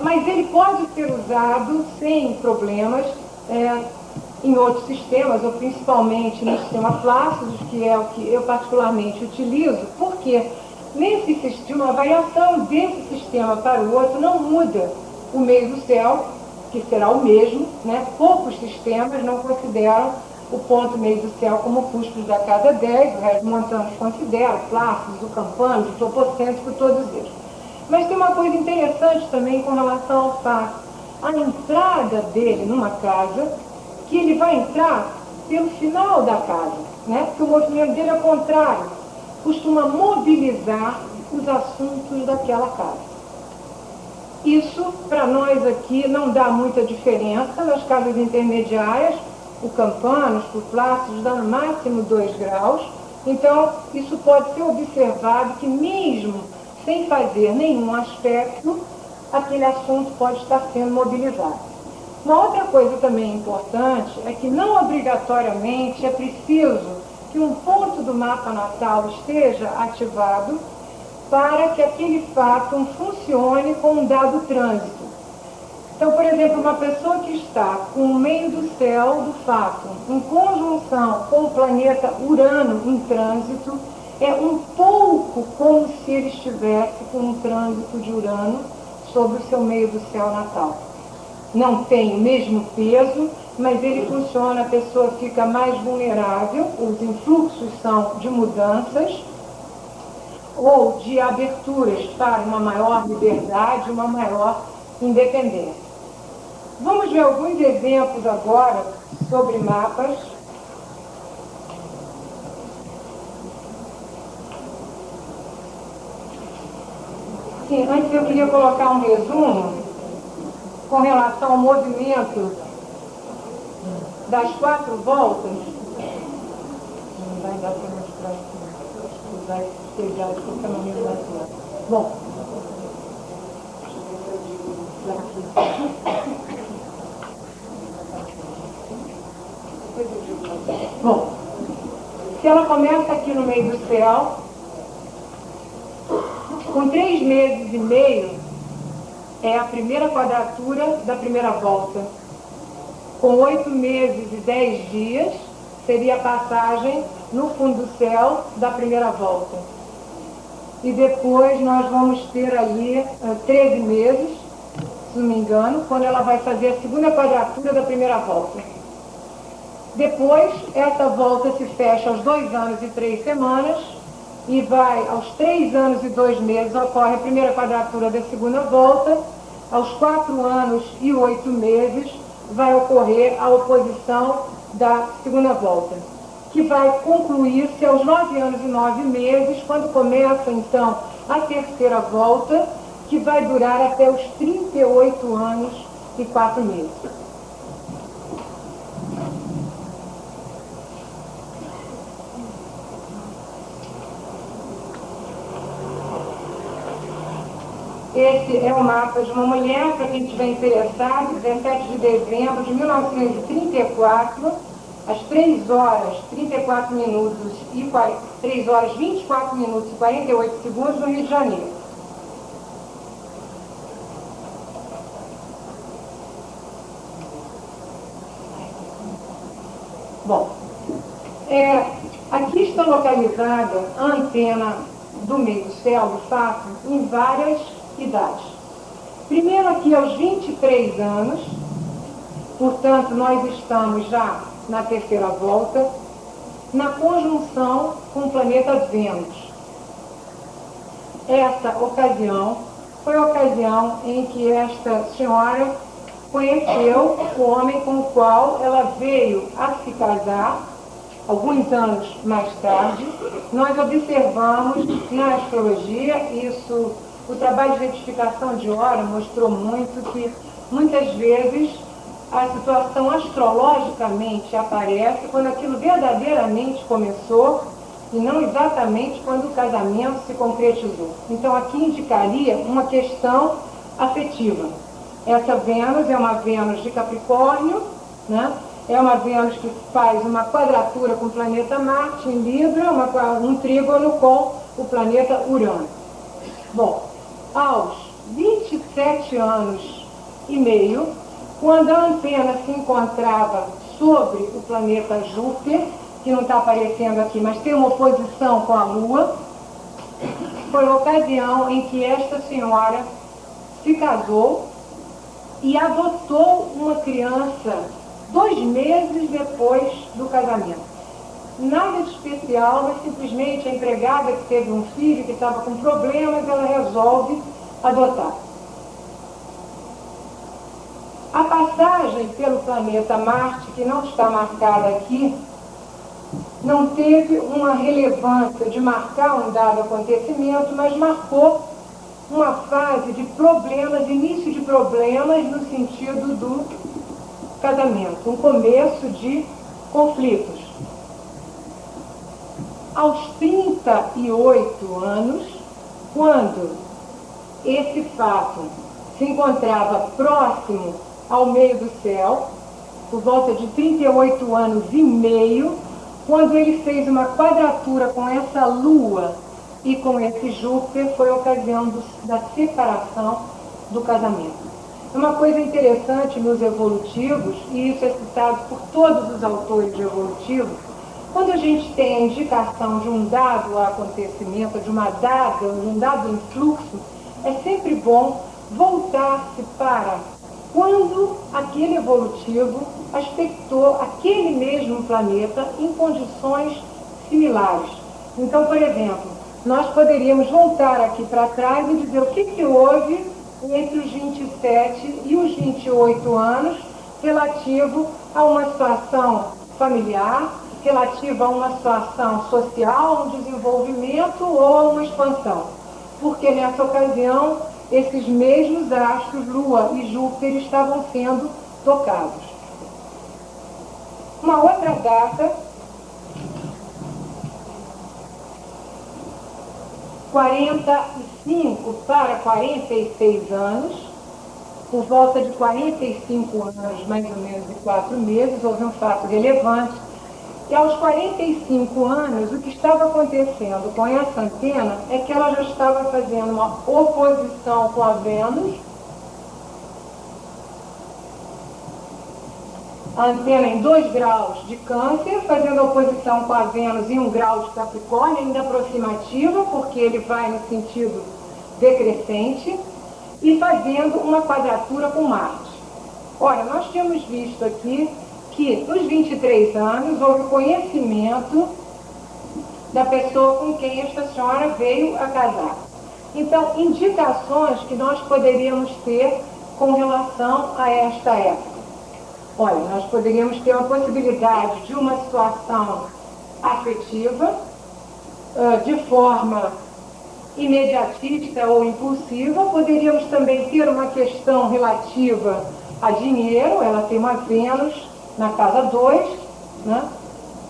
Mas ele pode ser usado sem problemas em outros sistemas, ou principalmente no sistema Plácidos, que é o que eu particularmente utilizo, porque nesse sistema, a variação desse sistema para o outro não muda o meio do céu, que será o mesmo, né? Poucos sistemas não consideram o ponto meio do céu como cúspide da casa 10, o resto montanhas considera, Plácidos, o Campano, o topocêntrico, todos eles. Mas tem uma coisa interessante também com relação ao fato, a entrada dele numa casa, que ele vai entrar pelo final da casa, né? Porque o movimento dele é contrário, costuma mobilizar os assuntos daquela casa. Isso, para nós aqui, não dá muita diferença. Nas casas intermediárias, o Campanos, o Plácidos, dá no máximo 2 graus. Então, isso pode ser observado que mesmo sem fazer nenhum aspecto, aquele assunto pode estar sendo mobilizado. Uma outra coisa também importante é que não obrigatoriamente é preciso que um ponto do mapa natal esteja ativado para que aquele fato funcione com um dado trânsito. Então, por exemplo, uma pessoa que está com o meio do céu do fato em conjunção com o planeta Urano em trânsito, é um pouco como se ele estivesse com um trânsito de Urano sobre o seu meio do céu natal. Não tem o mesmo peso, mas ele funciona, a pessoa fica mais vulnerável, os influxos são de mudanças ou de aberturas para uma maior liberdade, uma maior independência. Vamos ver alguns exemplos agora sobre mapas. Sim, antes eu queria colocar um resumo com relação ao movimento das 4 voltas. Não vai dar para mostrar aqui, vai pegar aqui, porque eu não me lembro. Bom, Bom, se ela começa aqui no meio do céu, com 3 meses e meio, é a primeira quadratura da primeira volta. Com 8 meses e 10 dias, seria a passagem no fundo do céu da primeira volta. E depois nós vamos ter ali 13 meses, se não me engano, quando ela vai fazer a segunda quadratura da primeira volta. Depois, essa volta se fecha aos 2 anos e 3 semanas e vai aos 3 anos e 2 meses, ocorre a primeira quadratura da segunda volta. Aos 4 anos e 8 meses vai ocorrer a oposição da segunda volta, que vai concluir-se aos 9 anos e 9 meses, quando começa então a terceira volta, que vai durar até os 38 anos e 4 meses. Esse é o mapa de uma mulher, para quem estiver interessado, 17 de dezembro de 1934, às 3 horas 34 minutos e 3 horas 24 minutos e 48 segundos no Rio de Janeiro. Bom, aqui está localizada a antena do meio do céu, do fato, em várias idades. Primeiro aqui aos 23 anos, portanto nós estamos já na terceira volta, na conjunção com o planeta Vênus. Essa ocasião foi a ocasião em que esta senhora conheceu o homem com o qual ela veio a se casar. Alguns anos mais tarde, nós observamos na astrologia, o trabalho de retificação de hora mostrou muito que, muitas vezes, a situação astrologicamente aparece quando aquilo verdadeiramente começou e não exatamente quando o casamento se concretizou. Então, aqui indicaria uma questão afetiva. Essa Vênus é uma Vênus de Capricórnio, né? É uma Vênus que faz uma quadratura com o planeta Marte em Libra, um trígono com o planeta Urano. Bom, aos 27 anos e meio, quando a antena se encontrava sobre o planeta Júpiter, que não está aparecendo aqui, mas tem uma oposição com a Lua, foi a ocasião em que esta senhora se casou e adotou uma criança 2 meses depois do casamento. Nada de especial, mas simplesmente a empregada que teve um filho que estava com problemas, ela resolve adotar. A passagem pelo planeta Marte, que não está marcada aqui, não teve uma relevância de marcar um dado acontecimento, mas marcou uma fase de problemas, início de problemas no sentido do casamento, um começo de conflitos. Aos 38 anos, quando esse fato se encontrava próximo ao meio do céu, por volta de 38 anos e meio, quando ele fez uma quadratura com essa Lua e com esse Júpiter, foi a ocasião da separação do casamento. É uma coisa interessante nos evolutivos, e isso é citado por todos os autores de evolutivos, quando a gente tem a indicação de um dado acontecimento, de um dado influxo, é sempre bom voltar-se para quando aquele evolutivo aspectou aquele mesmo planeta em condições similares. Então, por exemplo, nós poderíamos voltar aqui para trás e dizer o que houve entre os 27 e os 28 anos relativo a uma situação familiar, relativo a uma situação social, a um desenvolvimento ou a uma expansão. Porque nessa ocasião, esses mesmos astros, Lua e Júpiter, estavam sendo tocados. Uma outra data, 45 para 46 anos, por volta de 45 anos, mais ou menos, e 4 meses, houve um fato relevante. E aos 45 anos, o que estava acontecendo com essa antena é que ela já estava fazendo uma oposição com a Vênus. A antena em 2 graus de Câncer, fazendo oposição com a Vênus em 1 grau de Capricórnio, ainda aproximativa, porque ele vai no sentido decrescente, e fazendo uma quadratura com Marte. Ora, nós tínhamos visto aqui que nos 23 anos houve conhecimento da pessoa com quem esta senhora veio a casar. Então, indicações que nós poderíamos ter com relação a esta época. Olha, nós poderíamos ter uma possibilidade de uma situação afetiva, de forma imediatista ou impulsiva. Poderíamos também ter uma questão relativa a dinheiro, ela tem uma Vênus na casa 2, né?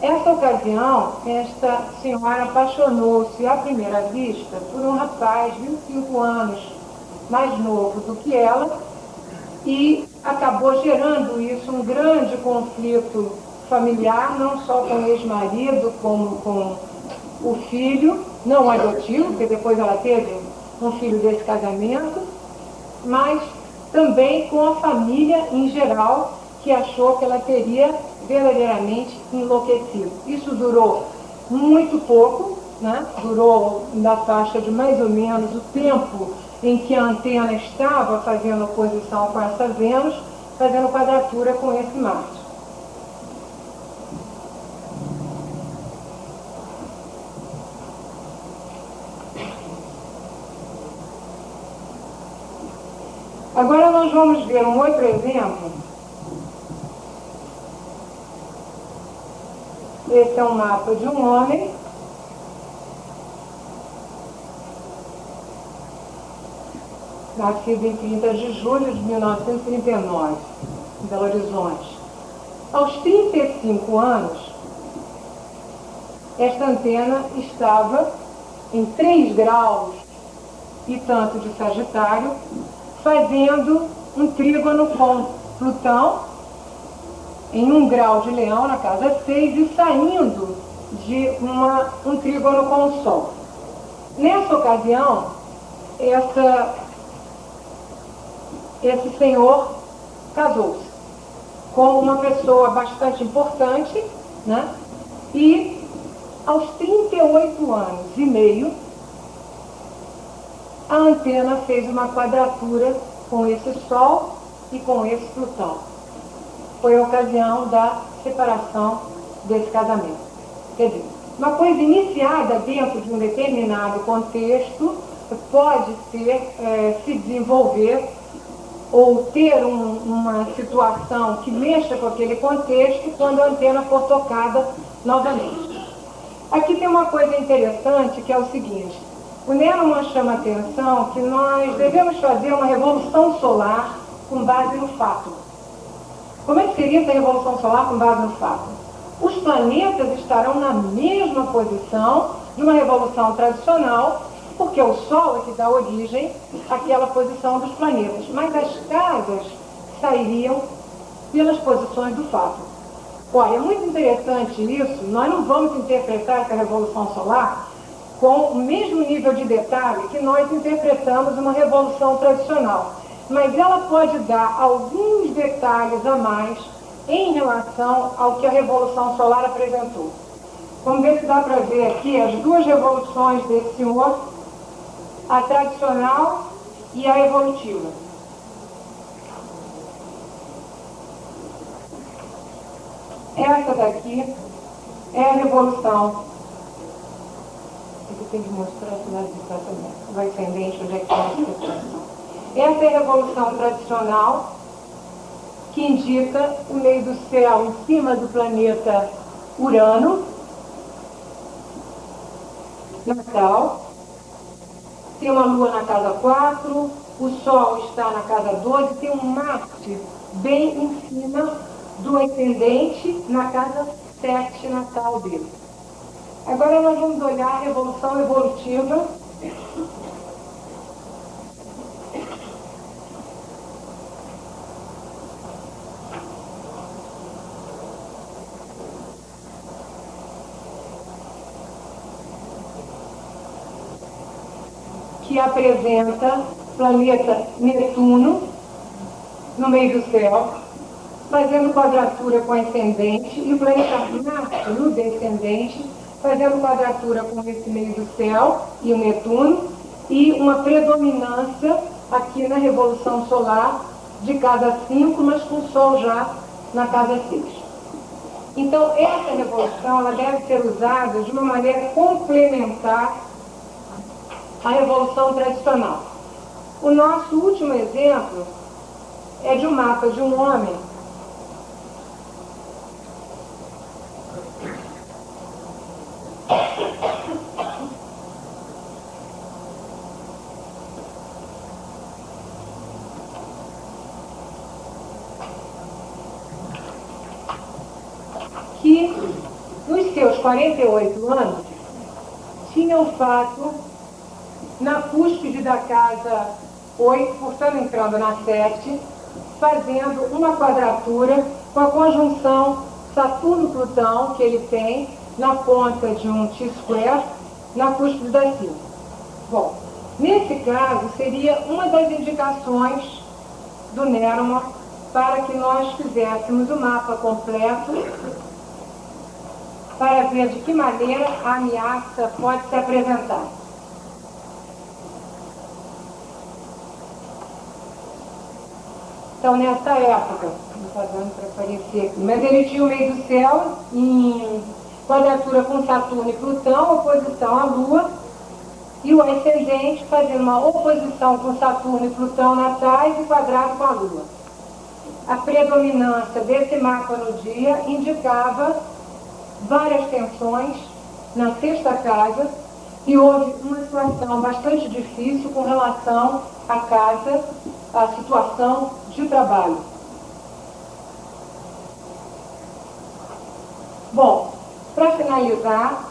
Essa ocasião, esta senhora apaixonou-se à primeira vista por um rapaz, 25 anos mais novo do que ela, e acabou gerando isso um grande conflito familiar, não só com o ex-marido, como com o filho, não adotivo, porque depois ela teve um filho desse casamento, mas também com a família em geral, que achou que ela teria verdadeiramente enlouquecido. Isso durou muito pouco, né? Durou na faixa de mais ou menos o tempo em que a antena estava fazendo oposição com essa Vênus, fazendo quadratura com esse Marte. Agora nós vamos ver um outro exemplo. Esse é um mapa de um homem. Nascido em 30 de julho de 1939, em Belo Horizonte. Aos 35 anos, esta antena estava em 3 graus e tanto de Sagitário, fazendo um trígono com Plutão, em 1 grau de Leão, na casa 6, e saindo de um trígono com o Sol. Nessa ocasião, esse senhor casou-se com uma pessoa bastante importante, né? E aos 38 anos e meio, a antena fez uma quadratura com esse Sol e com esse Plutão. Foi a ocasião da separação desse casamento. Quer dizer, uma coisa iniciada dentro de um determinado contexto pode se desenvolver ou ter uma situação que mexa com aquele contexto quando a antena for tocada novamente. Aqui tem uma coisa interessante, que é o seguinte: o Neumann chama a atenção que nós devemos fazer uma revolução solar com base no fato. Como é que seria essa revolução solar com base no fato? Os planetas estarão na mesma posição de uma revolução tradicional, porque o Sol é que dá origem àquela posição dos planetas, mas as casas sairiam pelas posições do fato. Olha, é muito interessante isso. Nós não vamos interpretar essa revolução solar com o mesmo nível de detalhe que nós interpretamos uma revolução tradicional, mas ela pode dar alguns detalhes a mais em relação ao que a revolução solar apresentou. Vamos ver se dá para ver aqui as duas revoluções desse senhor, a tradicional e a evolutiva. Essa daqui é a revolução. Eu tenho que mostrar esse lado de cá também. Vai ascendente, onde é que está a situação. Essa é a revolução tradicional, que indica o meio do céu em cima do planeta Urano, natal. Tem uma lua na casa 4, o Sol está na casa 12, tem um Marte bem em cima do ascendente na casa 7 natal dele. Agora nós vamos olhar a revolução evolutiva. que apresenta o planeta Netuno no meio do céu, fazendo quadratura com o ascendente, e o planeta Marte no descendente, fazendo quadratura com esse meio do céu e o Netuno, e uma predominância aqui na Revolução Solar de casa 5, mas com o Sol já na casa 6. Então, essa revolução ela deve ser usada de uma maneira complementar à revolução tradicional. O nosso último exemplo é de um mapa de um homem que, nos seus 48 anos, tinha o fato, na cúspide da casa 8, portanto entrando na 7, fazendo uma quadratura com a conjunção Saturno-Plutão que ele tem na ponta de um T-square na cúspide da 5. Bom, nesse caso seria uma das indicações do Nerma para que nós fizéssemos o mapa completo para ver de que maneira a ameaça pode se apresentar. Então, nessa época, não está dando para aparecer aqui, mas ele tinha o meio do céu em quadratura com Saturno e Plutão, oposição à Lua, e o ascendente fazendo uma oposição com Saturno e Plutão natais e quadrado com a Lua. A predominância desse mapa no dia indicava várias tensões na sexta casa e houve uma situação bastante difícil com relação à casa, à situação de trabalho. Bom, para finalizar,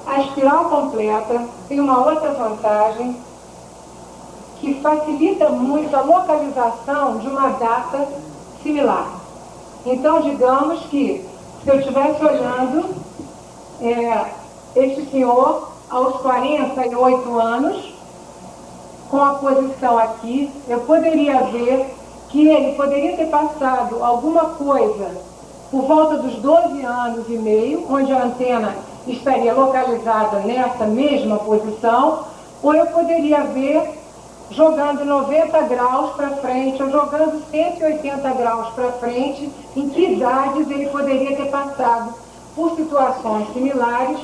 a espiral completa tem uma outra vantagem que facilita muito a localização de uma data similar. Então, digamos que, se eu estivesse olhando este senhor aos 48 anos, com a posição aqui, eu poderia ver que ele poderia ter passado alguma coisa por volta dos 12 anos e meio, onde a antena estaria localizada nessa mesma posição, ou eu poderia ver jogando 90 graus para frente ou jogando 180 graus para frente, em que idades ele poderia ter passado por situações similares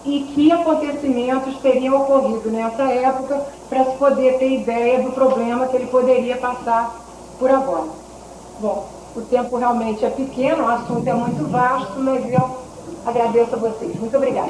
e que acontecimentos teriam ocorrido nessa época para se poder ter ideia do problema que ele poderia passar por agora. Bom, o tempo realmente é pequeno, o assunto é muito vasto, mas eu agradeço a vocês. Muito obrigada.